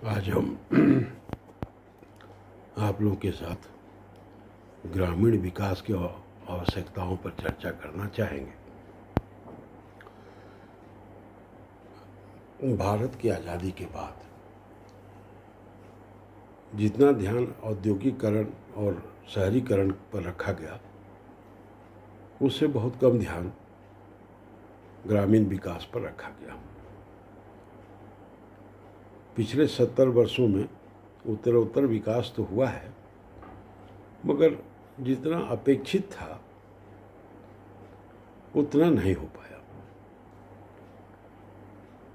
आज हम आप लोगों के साथ ग्रामीण विकास की आवश्यकताओं पर चर्चा करना चाहेंगे। भारत की आज़ादी के बाद जितना ध्यान औद्योगिकरण और शहरीकरण पर रखा गया, उससे बहुत कम ध्यान ग्रामीण विकास पर रखा गया। पिछले 70 वर्षों में उत्तरोत्तर विकास तो हुआ है, मगर जितना अपेक्षित था उतना नहीं हो पाया।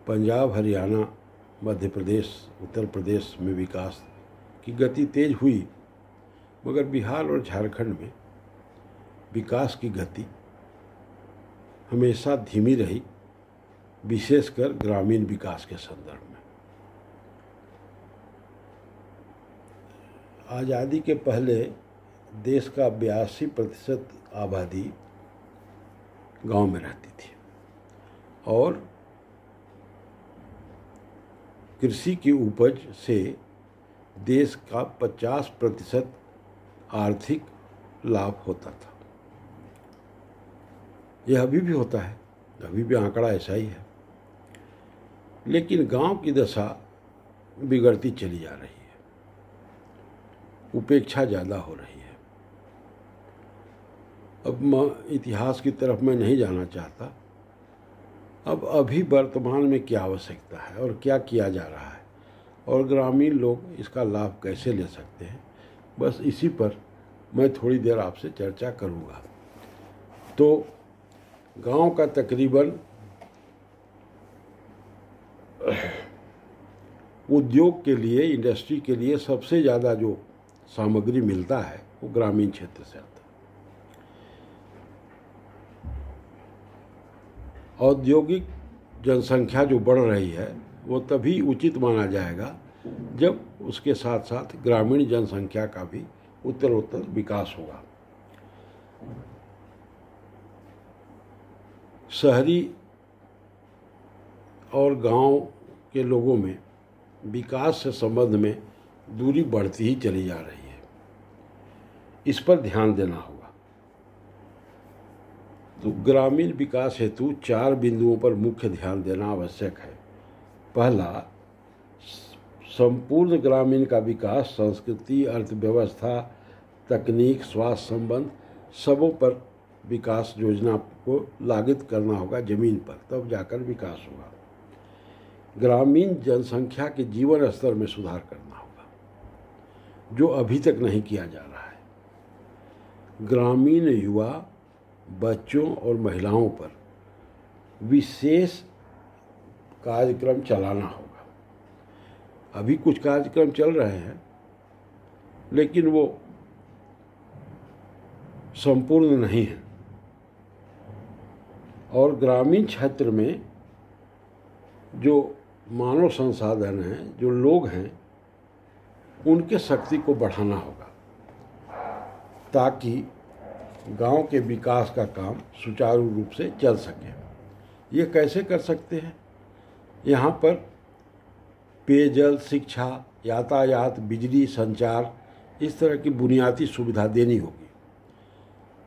पंजाब, हरियाणा, मध्य प्रदेश, उत्तर प्रदेश में विकास की गति तेज हुई, मगर बिहार और झारखंड में विकास की गति हमेशा धीमी रही, विशेषकर ग्रामीण विकास के संदर्भ में। आज़ादी के पहले देश का 82% आबादी गांव में रहती थी और कृषि की उपज से देश का 50% आर्थिक लाभ होता था। यह अभी भी होता है, अभी भी आंकड़ा ऐसा ही है, लेकिन गांव की दशा बिगड़ती चली जा रही है, उपेक्षा ज़्यादा हो रही है। अब इतिहास की तरफ मैं नहीं जाना चाहता। अब अभी वर्तमान में क्या आवश्यकता है और क्या किया जा रहा है और ग्रामीण लोग इसका लाभ कैसे ले सकते हैं, बस इसी पर मैं थोड़ी देर आपसे चर्चा करूँगा। तो गांव का तकरीबन उद्योग के लिए, इंडस्ट्री के लिए सबसे ज़्यादा जो सामग्री मिलता है वो ग्रामीण क्षेत्र से आता है। औद्योगिक जनसंख्या जो बढ़ रही है वो तभी उचित माना जाएगा जब उसके साथ साथ ग्रामीण जनसंख्या का भी उत्तरोत्तर विकास होगा। शहरी और गांव के लोगों में विकास से संबंध में दूरी बढ़ती ही चली जा रही है। इस पर ध्यान देना होगा। तो ग्रामीण विकास हेतु 4 बिंदुओं पर मुख्य ध्यान देना आवश्यक है। पहला, संपूर्ण ग्रामीण का विकास संस्कृति, अर्थव्यवस्था, तकनीक, स्वास्थ्य संबंध सबों पर विकास योजना को लागू करना होगा जमीन पर, तब जाकर विकास होगा। ग्रामीण जनसंख्या के जीवन स्तर में सुधार करना होगा, जो अभी तक नहीं किया जा रहा है। ग्रामीण युवा, बच्चों और महिलाओं पर विशेष कार्यक्रम चलाना होगा। अभी कुछ कार्यक्रम चल रहे हैं, लेकिन वो संपूर्ण नहीं है। और ग्रामीण क्षेत्र में जो मानव संसाधन हैं, जो लोग हैं, उनके शक्ति को बढ़ाना होगा ताकि गांव के विकास का काम सुचारू रूप से चल सके। ये कैसे कर सकते हैं? यहाँ पर पेयजल, शिक्षा, यातायात, बिजली, संचार, इस तरह की बुनियादी सुविधा देनी होगी।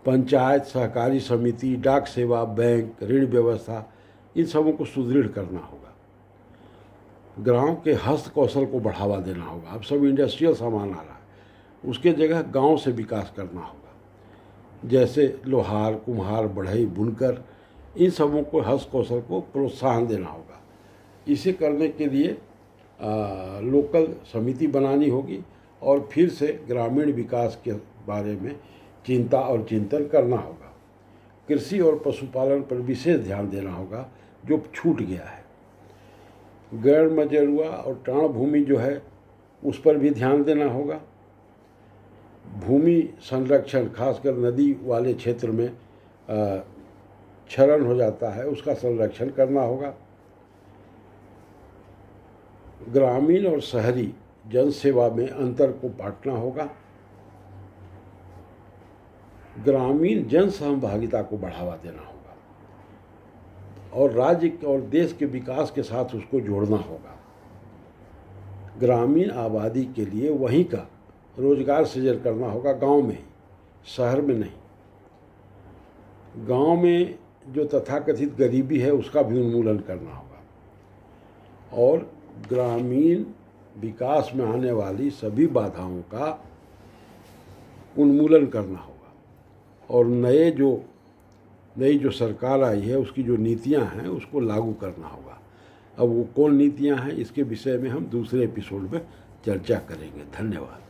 पंचायत, सहकारी समिति, डाक सेवा, बैंक, ऋण व्यवस्था, इन सबों को सुदृढ़ करना होगा। गांव के हस्त कौशल को बढ़ावा देना होगा। अब सब इंडस्ट्रियल सामान आ रहा है, उसके जगह गांव से विकास करना होगा। जैसे लोहार, कुम्हार, बढ़ई, बुनकर, इन सबों को हस्त कौशल को प्रोत्साहन देना होगा। इसे करने के लिए लोकल समिति बनानी होगी और फिर से ग्रामीण विकास के बारे में चिंता और चिंतन करना होगा। कृषि और पशुपालन पर विशेष ध्यान देना होगा, जो छूट गया है। गैर मजरूआ और टाण भूमि जो है, उस पर भी ध्यान देना होगा। भूमि संरक्षण, खासकर नदी वाले क्षेत्र में क्षरण हो जाता है, उसका संरक्षण करना होगा। ग्रामीण और शहरी जनसेवा में अंतर को बांटना होगा। ग्रामीण जन सहभागिता को बढ़ावा देना होगा और राज्य और देश के विकास के साथ उसको जोड़ना होगा। ग्रामीण आबादी के लिए वहीं का रोजगार सृजन करना होगा, गांव में ही, शहर में नहीं। गांव में जो तथाकथित गरीबी है उसका भी उन्मूलन करना होगा और ग्रामीण विकास में आने वाली सभी बाधाओं का उन्मूलन करना होगा और नई जो सरकार आई है उसकी जो नीतियां हैं उसको लागू करना होगा। अब वो कौन नीतियां हैं इसके विषय में हम दूसरे एपिसोड में चर्चा करेंगे। धन्यवाद।